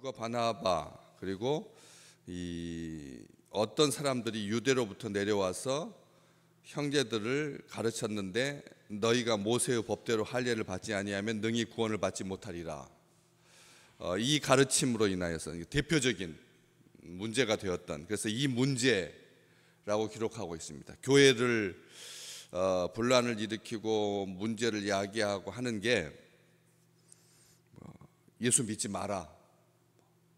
바울과 바나바 그리고 어떤 사람들이 유대로부터 내려와서 형제들을 가르쳤는데 너희가 모세의 법대로 할례를 받지 아니하면 능히 구원을 받지 못하리라. 이 가르침으로 인하여서 대표적인 문제가 되었던, 그래서 이 문제라고 기록하고 있습니다. 교회를 분란을 일으키고 문제를 야기하고 하는 게 예수 믿지 마라,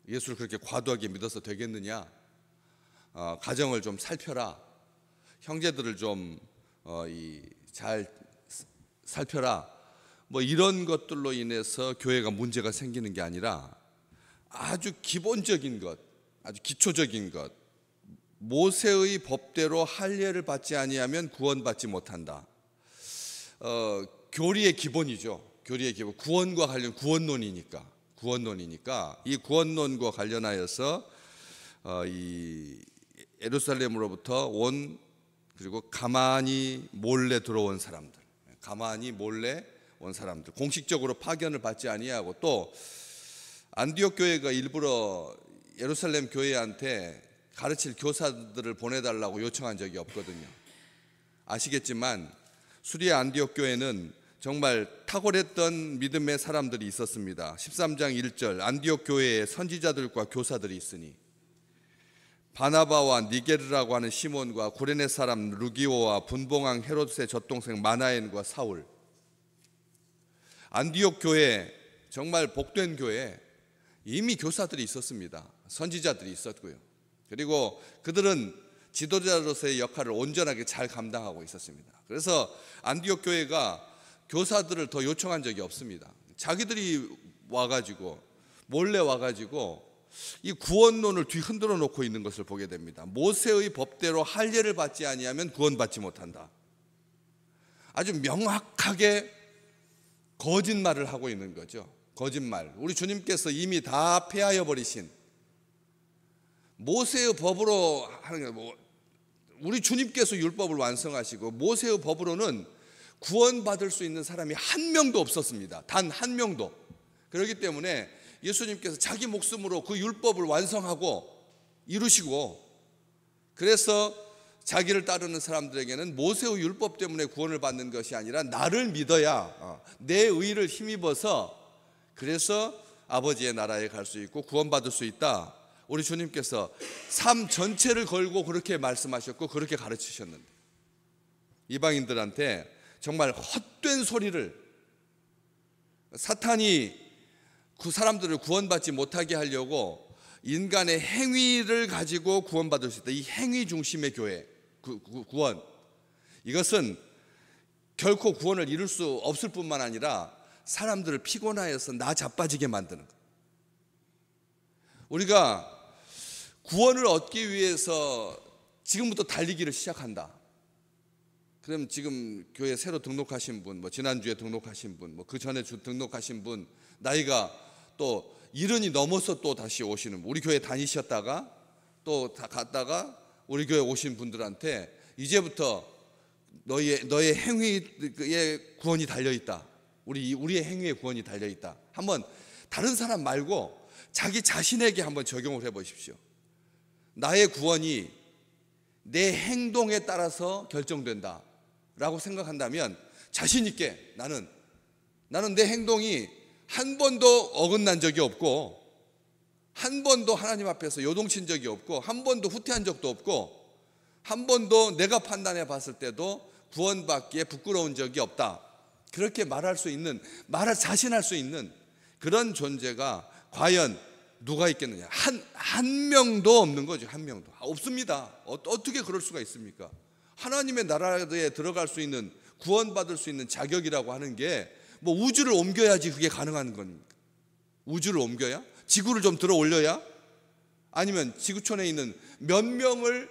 예수를 그렇게 과도하게 믿어서 되겠느냐, 가정을 좀 살펴라, 형제들을 좀 잘 살펴라, 뭐 이런 것들로 인해서 교회가 문제가 생기는 게 아니라 아주 기본적인 것, 아주 기초적인 것, 모세의 법대로 할례를 받지 아니하면 구원받지 못한다. 교리의 기본이죠. 교리의 기본, 구원과 관련, 구원론이니까 이 구원론과 관련하여서 이 예루살렘으로부터 온, 그리고 가만히 몰래 들어온 사람들, 공식적으로 파견을 받지 아니하고, 또 안디옥 교회가 일부러 예루살렘 교회한테 가르칠 교사들을 보내달라고 요청한 적이 없거든요. 아시겠지만 수리아 안디옥 교회는 정말 탁월했던 믿음의 사람들이 있었습니다. 13장 1절, 안디옥 교회에 선지자들과 교사들이 있으니 바나바와 니게르라고 하는 시몬과 구레네 사람 루기오와 분봉왕 헤롯의 젖동생 마나엔과 사울. 안디옥 교회, 정말 복된 교회, 이미 교사들이 있었습니다. 선지자들이 있었고요. 그리고 그들은 지도자로서의 역할을 온전하게 잘 감당하고 있었습니다. 그래서 안디옥 교회가 교사들을 더 요청한 적이 없습니다. 자기들이 와가지고, 몰래 와가지고 이 구원론을 뒤흔들어 놓고 있는 것을 보게 됩니다. 모세의 법대로 할례를 받지 아니하면 구원받지 못한다. 아주 명확하게 거짓말을 하고 있는 거죠. 거짓말. 우리 주님께서 이미 다 폐하여 버리신 모세의 법으로 하는 게, 우리 주님께서 율법을 완성하시고 모세의 법으로는 구원받을 수 있는 사람이 한 명도 없었습니다. 단 한 명도. 그렇기 때문에 예수님께서 자기 목숨으로 그 율법을 완성하고 이루시고, 그래서 자기를 따르는 사람들에게는 모세의 율법 때문에 구원을 받는 것이 아니라 나를 믿어야 내 의를 힘입어서 그래서 아버지의 나라에 갈 수 있고 구원받을 수 있다. 우리 주님께서 삶 전체를 걸고 그렇게 말씀하셨고 그렇게 가르치셨는데, 이방인들한테 정말 헛된 소리를, 사탄이 그 사람들을 구원받지 못하게 하려고 인간의 행위를 가지고 구원받을 수 있다. 이 행위 중심의 교회, 구원, 이것은 결코 구원을 이룰 수 없을 뿐만 아니라 사람들을 피곤하여서 나 자빠지게 만드는 것. 우리가 구원을 얻기 위해서 지금부터 달리기를 시작한다. 그럼 지금 교회 새로 등록하신 분, 지난주에 등록하신 분, 그 전에 등록하신 분, 나이가 또 70이 넘어서 또 다시 오시는 분, 우리 교회 다니셨다가 또 갔다가 우리 교회 오신 분들한테 이제부터 너의 행위에 구원이 달려있다. 우리의 행위에 구원이 달려있다. 한번 다른 사람 말고 자기 자신에게 한번 적용을 해보십시오. 나의 구원이 내 행동에 따라서 결정된다 라고 생각한다면 자신 있게 나는 내 행동이 한 번도 어긋난 적이 없고, 한 번도 하나님 앞에서 요동친 적이 없고, 한 번도 후퇴한 적도 없고, 한 번도 내가 판단해 봤을 때도 구원받기에 부끄러운 적이 없다. 그렇게 자신할 수 있는 그런 존재가 과연 누가 있겠느냐? 한 명도 없는 거죠. 한 명도 없습니다. 어떻게 그럴 수가 있습니까? 하나님의 나라에 들어갈 수 있는, 구원받을 수 있는 자격이라고 하는 게 우주를 옮겨야지 그게 가능한 겁니까? 우주를 옮겨야? 지구를 좀 들어 올려야? 아니면 지구촌에 있는 몇 명에게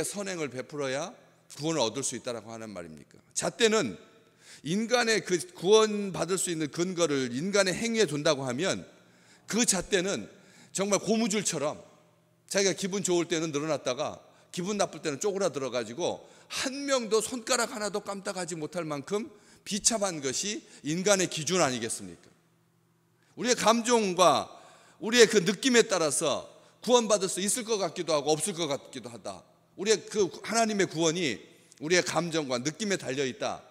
선행을 베풀어야 구원을 얻을 수 있다라고 하는 말입니까? 잣대는 인간의 그 구원받을 수 있는 근거를 인간의 행위에 둔다고 하면 그 잣대는 정말 고무줄처럼 자기가 기분 좋을 때는 늘어났다가 기분 나쁠 때는 쪼그라들어 가지고 한 명도 손가락 하나도 깜빡하지 못할 만큼 비참한 것이 인간의 기준 아니겠습니까? 우리의 감정과 우리의 그 느낌에 따라서 구원받을 수 있을 것 같기도 하고 없을 것 같기도 하다. 우리의 그 하나님의 구원이 우리의 감정과 느낌에 달려있다.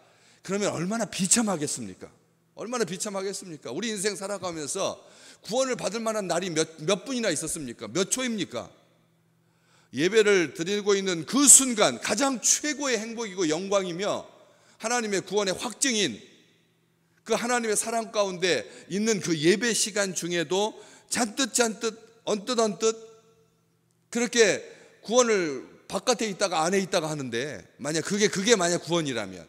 그러면 얼마나 비참하겠습니까? 얼마나 비참하겠습니까? 우리 인생 살아가면서 구원을 받을 만한 날이 몇 분이나 있었습니까? 몇 초입니까? 예배를 드리고 있는 그 순간 가장 최고의 행복이고 영광이며 하나님의 구원의 확증인 그 하나님의 사랑 가운데 있는 그 예배 시간 중에도 잔뜩 언뜻 그렇게 구원을 바깥에 있다가 안에 있다가 하는데, 만약 그게 만약 구원이라면,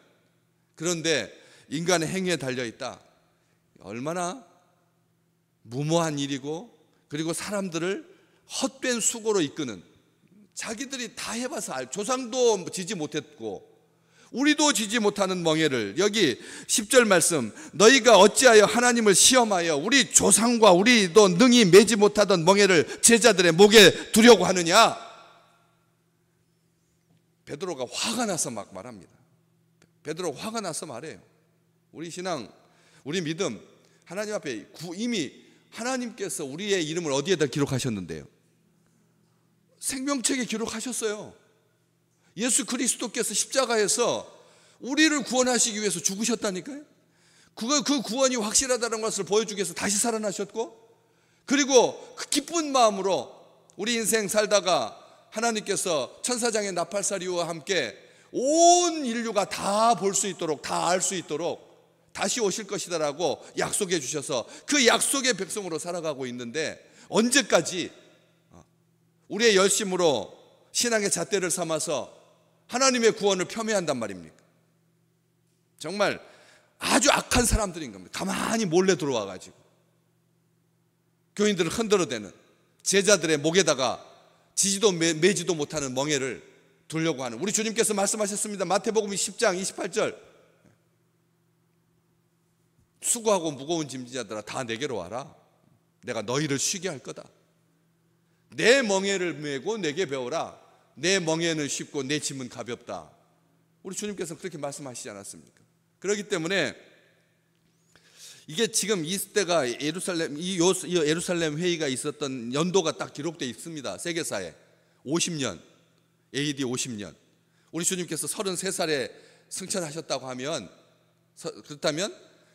그런데 인간의 행위에 달려있다. 얼마나 무모한 일이고, 그리고 사람들을 헛된 수고로 이끄는, 자기들이 다 해봐서 조상도 지지 못했고 우리도 지지 못하는 멍에를, 여기 10절 말씀, 너희가 어찌하여 하나님을 시험하여 우리 조상과 우리도 능히 매지 못하던 멍에를 제자들의 목에 두려고 하느냐. 베드로가 화가 나서 막 말합니다. 베드로가 화가 나서 말해요. 우리 신앙, 우리 믿음, 하나님 앞에 이미 하나님께서 우리의 이름을 어디에다 기록하셨는데요? 생명책에 기록하셨어요. 예수 그리스도께서 십자가에서 우리를 구원하시기 위해서 죽으셨다니까요. 그 구원이 확실하다는 것을 보여주기 위해서 다시 살아나셨고, 그리고 그 기쁜 마음으로 우리 인생 살다가 하나님께서 천사장의 나팔사리와 함께 온 인류가 다 볼 수 있도록, 다 알 수 있도록 다시 오실 것이다라고 약속해 주셔서 그 약속의 백성으로 살아가고 있는데, 언제까지 우리의 열심으로 신앙의 잣대를 삼아서 하나님의 구원을 폄훼한단 말입니까? 정말 아주 악한 사람들인 겁니다. 가만히 몰래 들어와 가지고 교인들을 흔들어대는, 제자들의 목에다가 지지도 매지도 못하는 멍에를 두려고 하는, 우리 주님께서 말씀하셨습니다. 마태복음 10장 28절, 수고하고 무거운 짐지자들아 다 내게로 와라. 내가 너희를 쉬게 할 거다. 내 멍에를 메고 내게 배우라. 내 멍에는 쉽고 내 짐은 가볍다. 우리 주님께서 그렇게 말씀하시지 않았습니까? 그렇기 때문에 이게 지금 이때가 예루살렘 회의가 있었던 연도가 딱 기록되어 있습니다. 세계사에 50년, AD 50년. 우리 주님께서 33살에 승천하셨다고 하면, 그렇다면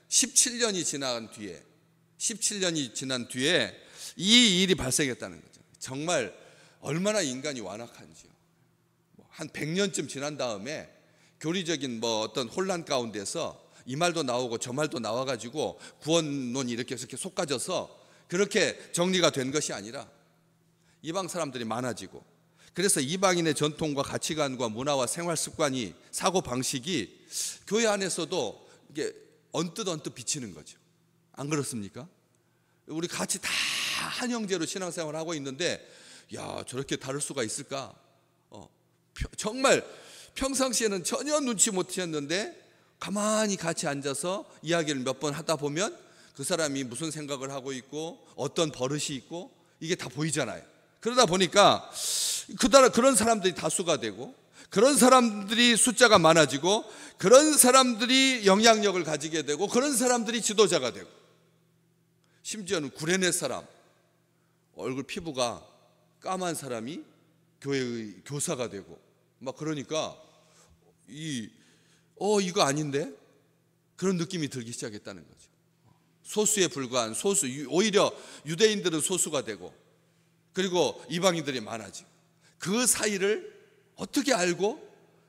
17년이 지난 뒤에 이 일이 발생했다는 거죠. 정말 얼마나 인간이 완악한지요. 한 100년쯤 지난 다음에 교리적인 어떤 혼란 가운데서 이 말도 나오고 저 말도 나와가지고 구원론이 이렇게 쏟아져서 그렇게 정리가 된 것이 아니라 이방 사람들이 많아지고, 그래서 이방인의 전통과 가치관과 문화와 생활 습관이, 사고 방식이 교회 안에서도 이게 언뜻 비치는 거죠. 안 그렇습니까? 우리 같이 다 한 형제로 신앙생활을 하고 있는데, 야, 저렇게 다를 수가 있을까? 정말 평상시에는 전혀 눈치 못 채었는데 가만히 같이 앉아서 이야기를 몇 번 하다 보면 그 사람이 무슨 생각을 하고 있고 어떤 버릇이 있고 이게 다 보이잖아요. 그러다 보니까 그런 사람들이 다수가 되고, 그런 사람들이 숫자가 많아지고, 그런 사람들이 영향력을 가지게 되고, 그런 사람들이 지도자가 되고, 심지어는 구레네 사람, 얼굴 피부가 까만 사람이 교회의 교사가 되고 막, 그러니까 이거 아닌데? 그런 느낌이 들기 시작했다는 거죠. 소수에 불과한 오히려 유대인들은 소수가 되고, 그리고 이방인들이 많아지고, 그 사이를 어떻게 알고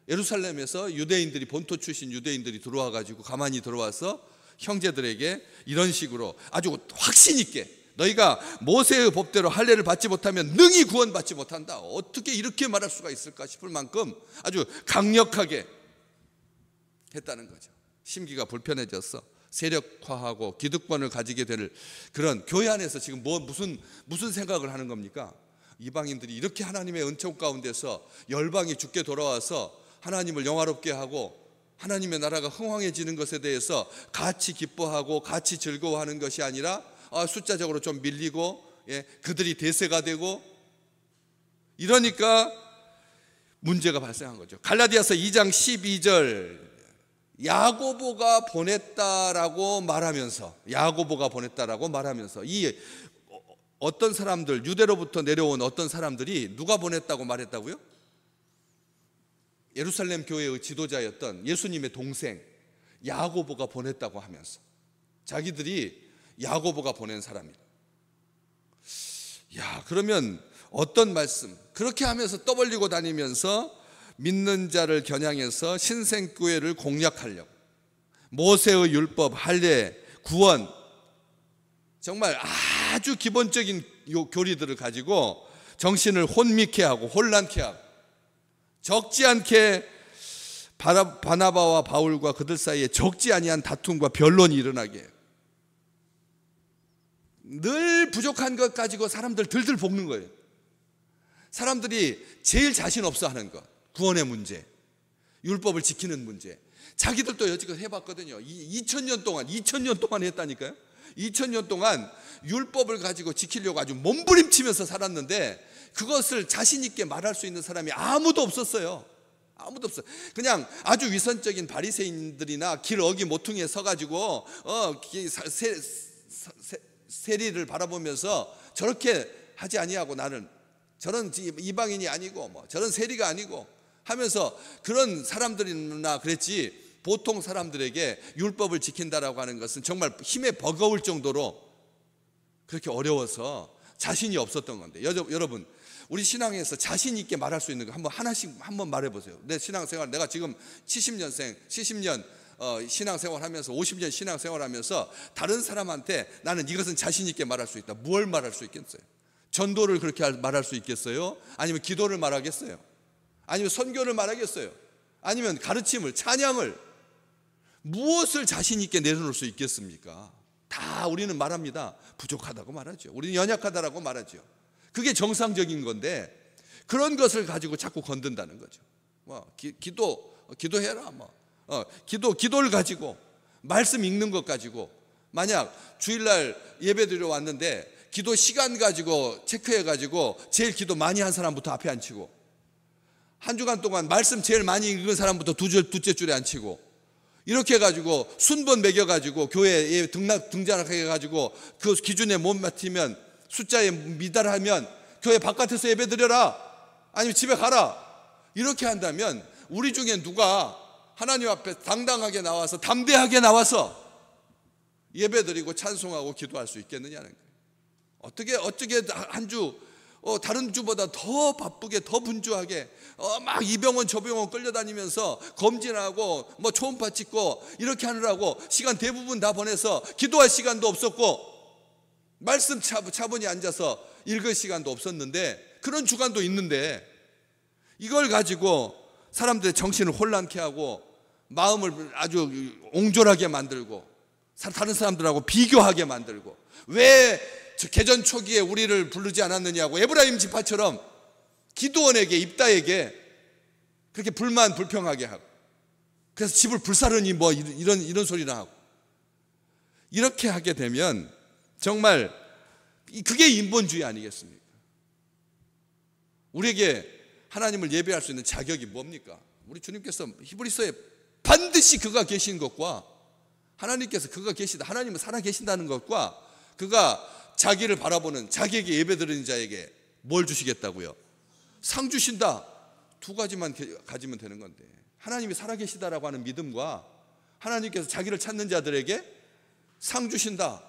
예루살렘에서 유대인들이, 본토 출신 유대인들이 들어와 가지고 가만히 들어와서 형제들에게 이런 식으로 아주 확신 있게, 너희가 모세의 법대로 할례를 받지 못하면 능히 구원받지 못한다. 어떻게 이렇게 말할 수가 있을까 싶을 만큼 아주 강력하게 했다는 거죠. 심기가 불편해져서 세력화하고 기득권을 가지게 될 그런 교회 안에서 지금 무슨 생각을 하는 겁니까? 이방인들이 이렇게 하나님의 은총 가운데서 열방이 죽게 돌아와서 하나님을 영화롭게 하고 하나님의 나라가 흥왕해지는 것에 대해서 같이 기뻐하고 같이 즐거워하는 것이 아니라 숫자적으로 좀 밀리고, 그들이 대세가 되고, 이러니까 문제가 발생한 거죠. 갈라디아서 2장 12절, 야고보가 보냈다라고 말하면서 이 어떤 사람들, 유대로부터 내려온 어떤 사람들이 누가 보냈다고 말했다고요? 예루살렘 교회의 지도자였던 예수님의 동생 야고보가 보냈다고 하면서, 자기들이 야고보가 보낸 사람이다. 야, 그러면 어떤 말씀, 그렇게 하면서 떠벌리고 다니면서 믿는 자를 겨냥해서 신생교회를 공략하려고 모세의 율법, 할례, 구원, 정말 아주 기본적인 교리들을 가지고 정신을 혼미케 하고 혼란케 하고, 적지 않게 바나바와 바울과 그들 사이에 적지 아니한 다툼과 변론이 일어나게 해요. 늘 부족한 것 가지고 사람들 들들 볶는 거예요. 사람들이 제일 자신 없어 하는 것, 구원의 문제, 율법을 지키는 문제, 자기들도 여지껏 해봤거든요. 2000년 동안 했다니까요. 2000년 동안 율법을 가지고 지키려고 아주 몸부림치면서 살았는데 그것을 자신 있게 말할 수 있는 사람이 아무도 없었어요. 아무도 없어요. 그냥 아주 위선적인 바리새인들이나 길 어기 모퉁이에 서가지고 세리를 바라보면서 저렇게 하지 아니하고 나는 저런 이방인이 아니고 뭐 저런 세리가 아니고 하면서 그런 사람들이나 그랬지, 보통 사람들에게 율법을 지킨다라고 하는 것은 정말 힘에 버거울 정도로 그렇게 어려워서 자신이 없었던 건데, 여러분 우리 신앙에서 자신 있게 말할 수 있는 거 하나씩 한번 말해보세요. 내 신앙생활, 내가 지금 70년생 70년 신앙생활하면서 50년 신앙생활하면서 다른 사람한테 나는 이것은 자신 있게 말할 수 있다, 뭘 말할 수 있겠어요? 전도를 그렇게 말할 수 있겠어요? 아니면 기도를 말하겠어요? 아니면 선교를 말하겠어요? 아니면 가르침을, 찬양을, 무엇을 자신 있게 내놓을 수 있겠습니까? 다 우리는 말합니다. 부족하다고 말하죠. 우리는 연약하다라고 말하죠. 그게 정상적인 건데 그런 것을 가지고 자꾸 건든다는 거죠. 뭐 기도해라, 기도를 가지고, 말씀 읽는 것 가지고, 만약 주일날 예배드리러 왔는데 기도 시간 가지고 체크해 가지고 제일 기도 많이 한 사람부터 앞에 앉히고, 한 주간 동안 말씀 제일 많이 읽은 사람부터 둘째 줄에 앉히고, 이렇게 해가지고 순번 매겨가지고 교회에 등장하게 해가지고 그 기준에 못 맞추면, 숫자에 미달하면 교회 바깥에서 예배 드려라, 아니면 집에 가라, 이렇게 한다면 우리 중에 누가 하나님 앞에 당당하게 나와서, 담대하게 나와서 예배 드리고 찬송하고 기도할 수 있겠느냐는 거예요. 어떻게 한 주 다른 주보다 더 바쁘게, 더 분주하게 막 이 병원 저 병원 끌려다니면서 검진하고 뭐 초음파 찍고 이렇게 하느라고 시간 대부분 다 보내서 기도할 시간도 없었고, 말씀 차분히 앉아서 읽을 시간도 없었는데, 그런 주간도 있는데 이걸 가지고 사람들의 정신을 혼란케 하고 마음을 아주 옹졸하게 만들고 다른 사람들하고 비교하게 만들고, 왜 개전 초기에 우리를 부르지 않았느냐고 에브라임 지파처럼 기드온에게, 입다에게 그렇게 불평하게 하고, 그래서 집을 불사르니 뭐 이런 소리나 하고, 이렇게 하게 되면 정말 그게 인본주의 아니겠습니까? 우리에게 하나님을 예배할 수 있는 자격이 뭡니까? 우리 주님께서 히브리서에 반드시 그가 계신 것과, 하나님께서 그가 계시다, 하나님은 살아 계신다는 것과, 그가 자기를 바라보는, 자기에게 예배드리는 자에게 뭘 주시겠다고요? 상 주신다. 두 가지만 가지면 되는 건데, 하나님이 살아계시다라고 하는 믿음과 하나님께서 자기를 찾는 자들에게 상 주신다,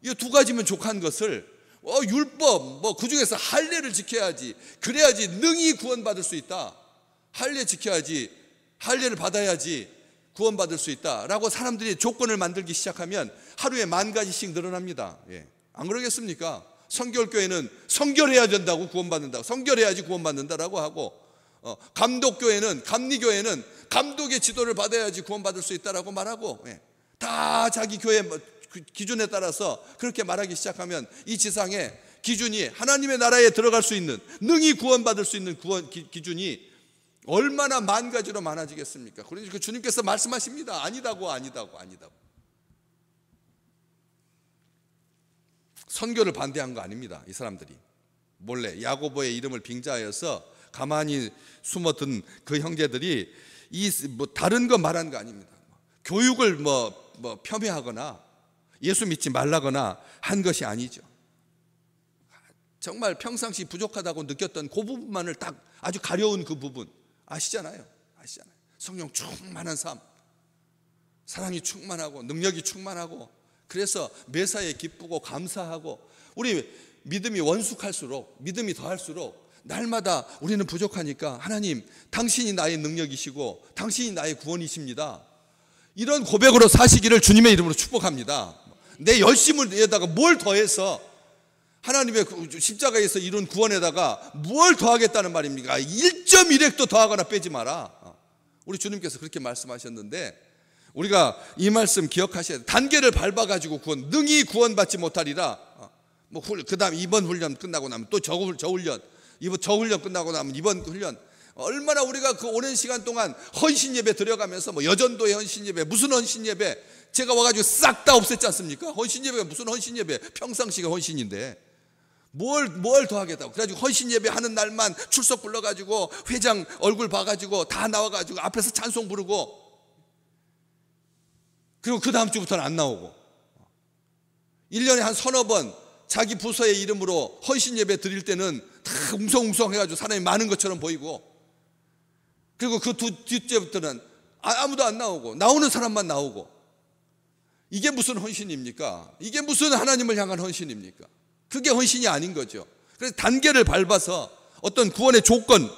이 두 가지면 족한 것을 율법 그 중에서 할례를 지켜야지, 그래야지 능히 구원받을 수 있다, 할례 지켜야지, 할례를 받아야지 구원받을 수 있다라고 사람들이 조건을 만들기 시작하면 하루에 10,000가지씩 늘어납니다. 안 그러겠습니까? 성결교회는 성결해야 된다고 구원받는다, 성결해야지 구원받는다라고 하고, 감독교회는, 감리교회는 감독의 지도를 받아야지 구원받을 수 있다라고 말하고, 다 자기 교회 기준에 따라서 그렇게 말하기 시작하면 이 지상에 기준이, 하나님의 나라에 들어갈 수 있는, 능히 구원받을 수 있는 구원 기준이 얼마나 10,000가지로 많아지겠습니까? 그러니까 주님께서 말씀하십니다. 아니다고. 선교를 반대한 거 아닙니다. 이 사람들이 몰래 야고보의 이름을 빙자하여서 가만히 숨어든 그 형제들이 다른 거 말한 거 아닙니다. 교육을 폄훼하거나 예수 믿지 말라거나 한 것이 아니죠. 정말 평상시 부족하다고 느꼈던 그 부분만을 딱 아주 가려운 그 부분 아시잖아요. 성령 충만한 삶, 사랑이 충만하고 능력이 충만하고, 그래서 매사에 기쁘고 감사하고, 우리 믿음이 원숙할수록, 믿음이 더할수록 날마다 우리는 부족하니까 하나님 당신이 나의 능력이시고 당신이 나의 구원이십니다, 이런 고백으로 사시기를 주님의 이름으로 축복합니다. 내 열심을 위에다가 뭘 더해서 하나님의 십자가에서 이룬 구원에다가 뭘 더하겠다는 말입니까? 1.1획도 더하거나 빼지 마라. 우리 주님께서 그렇게 말씀하셨는데 우리가 이 말씀 기억하셔야 돼요. 단계를 밟아가지고 능히 구원받지 못하리라. 그 다음 이번 훈련 끝나고 나면 또 저 훈련, 저 훈련 끝나고 나면 이번 훈련, 얼마나 우리가 그 오랜 시간 동안 헌신 예배 드려가면서 여전도의 헌신 예배, 무슨 헌신 예배, 제가 와가지고 싹 다 없앴지 않습니까? 헌신 예배가 무슨 헌신 예배, 평상시가 헌신인데 뭘 더 하겠다고. 그래가지고 헌신 예배 하는 날만 출석 불러가지고 회장 얼굴 봐가지고 다 나와가지고 앞에서 찬송 부르고, 그리고 그 다음 주부터는 안 나오고, 1년에 한 서너 번 자기 부서의 이름으로 헌신 예배 드릴 때는 다 웅성웅성 해가지고 사람이 많은 것처럼 보이고, 그리고 그 뒤째부터는 아무도 안 나오고 나오는 사람만 나오고, 이게 무슨 헌신입니까? 이게 무슨 하나님을 향한 헌신입니까? 그게 헌신이 아닌 거죠. 그래서 단계를 밟아서 어떤 구원의 조건,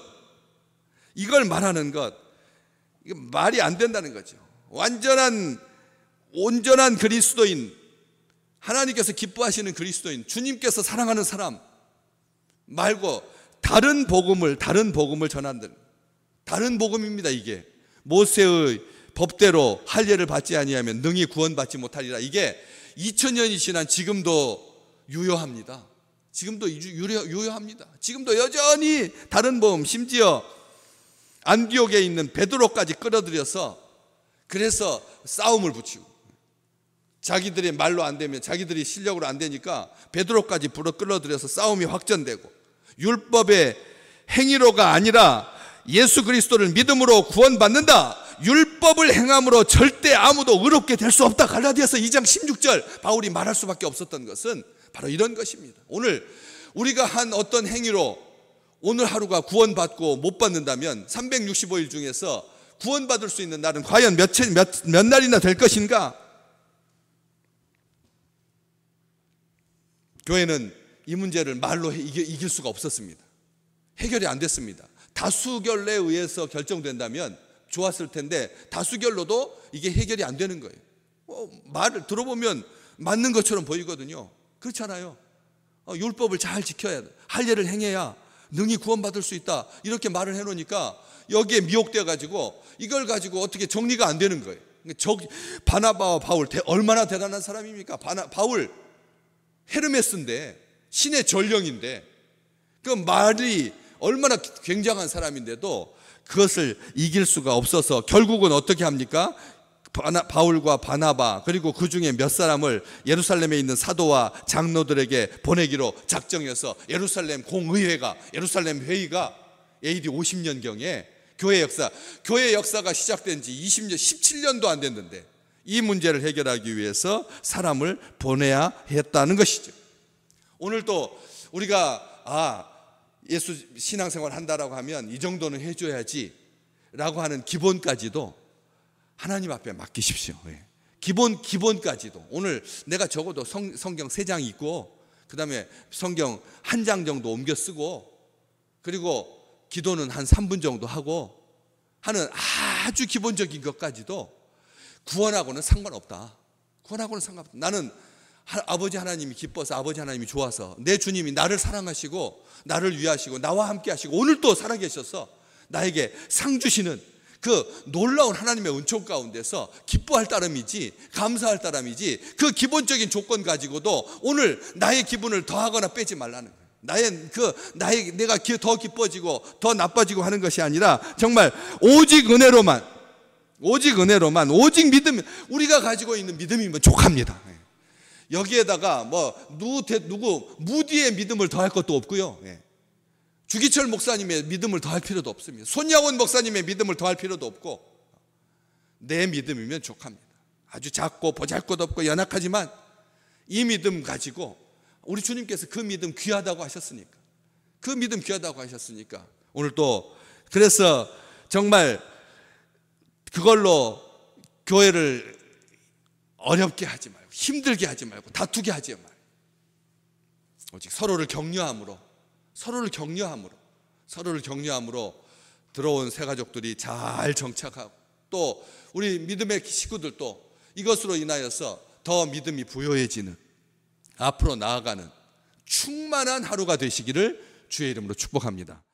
이걸 말하는 것, 이게 말이 안 된다는 거죠. 온전한 그리스도인, 하나님께서 기뻐하시는 그리스도인, 주님께서 사랑하는 사람 말고 다른 복음을 전한다는, 다른 복음입니다. 이게 모세의 법대로 할례를 받지 아니하면 능히 구원받지 못하리라. 이게 2000년이 지난 지금도 유효합니다. 지금도 유효합니다. 지금도 여전히 다른 복음, 심지어 안디옥에 있는 베드로까지 끌어들여서 그래서 싸움을 붙이고, 자기들의 말로 안 되면, 자기들이 실력으로 안 되니까 베드로까지 끌어들여서 싸움이 확전되고, 율법의 행위로가 아니라 예수 그리스도를 믿음으로 구원받는다, 율법을 행함으로 절대 아무도 의롭게 될 수 없다. 갈라디아서 2장 16절 바울이 말할 수밖에 없었던 것은 바로 이런 것입니다. 오늘 우리가 한 어떤 행위로 오늘 하루가 구원받고 못 받는다면 365일 중에서 구원받을 수 있는 날은 과연 몇 날이나 될 것인가? 교회는 이 문제를 말로 이길 수가 없었습니다. 해결이 안 됐습니다. 다수결에 의해서 결정된다면 좋았을 텐데 다수결로도 이게 해결이 안 되는 거예요. 말을 들어보면 맞는 것처럼 보이거든요. 그렇잖아요. 율법을 잘 지켜야 돼, 할례를 행해야 능히 구원받을 수 있다, 이렇게 말을 해놓으니까 여기에 미혹되어 가지고 이걸 가지고 어떻게 정리가 안 되는 거예요. 바나바와 바울 얼마나 대단한 사람입니까? 바울 헤르메스인데, 신의 전령인데, 그 말이 얼마나 굉장한 사람인데도 그것을 이길 수가 없어서 결국은 어떻게 합니까? 바울과 바나바 그리고 그 중에 몇 사람을 예루살렘에 있는 사도와 장로들에게 보내기로 작정해서 예루살렘 공의회가, 예루살렘 회의가 AD 50년경에 교회 역사가 시작된 지 20년, 17년도 안 됐는데 이 문제를 해결하기 위해서 사람을 보내야 했다는 것이죠. 오늘도 우리가 예수 신앙생활 한다라고 하면 이 정도는 해줘야지 라고 하는 기본까지도 하나님 앞에 맡기십시오. 기본까지도. 오늘 내가 적어도 성경 3장 읽고 그 다음에 성경 1장 정도 옮겨 쓰고 그리고 기도는 한 3분 정도 하고 하는 아주 기본적인 것까지도 구원하고는 상관없다. 구원하고는 상관없다. 나는 아버지 하나님이 기뻐서, 아버지 하나님이 좋아서, 내 주님이 나를 사랑하시고 나를 위하시고 나와 함께 하시고 오늘 또 살아계셔서 나에게 상 주시는 그 놀라운 하나님의 은총 가운데서 기뻐할 따름이지, 감사할 따름이지, 그 기본적인 조건 가지고도 오늘 나의 기분을 더하거나 빼지 말라는 거예요. 내가 더 기뻐지고 더 나빠지고 하는 것이 아니라 정말 오직 은혜로만, 오직 믿음, 우리가 가지고 있는 믿음이면 족합니다. 여기에다가 누구 무디의 믿음을 더할 것도 없고요. 주기철 목사님의 믿음을 더할 필요도 없습니다. 손야원 목사님의 믿음을 더할 필요도 없고 내 믿음이면 족합니다. 아주 작고 보잘것없고 연약하지만 이 믿음 가지고 우리 주님께서 그 믿음 귀하다고 하셨으니까, 그 믿음 귀하다고 하셨으니까 오늘 또 그래서 정말 그걸로 교회를 어렵게 하지 말고, 힘들게 하지 말고, 다투게 하지 말고, 오직 서로를 격려함으로 들어온 새 가족들이 잘 정착하고, 또 우리 믿음의 식구들도 이것으로 인하여서 더 믿음이 부여해지는, 앞으로 나아가는 충만한 하루가 되시기를 주의 이름으로 축복합니다.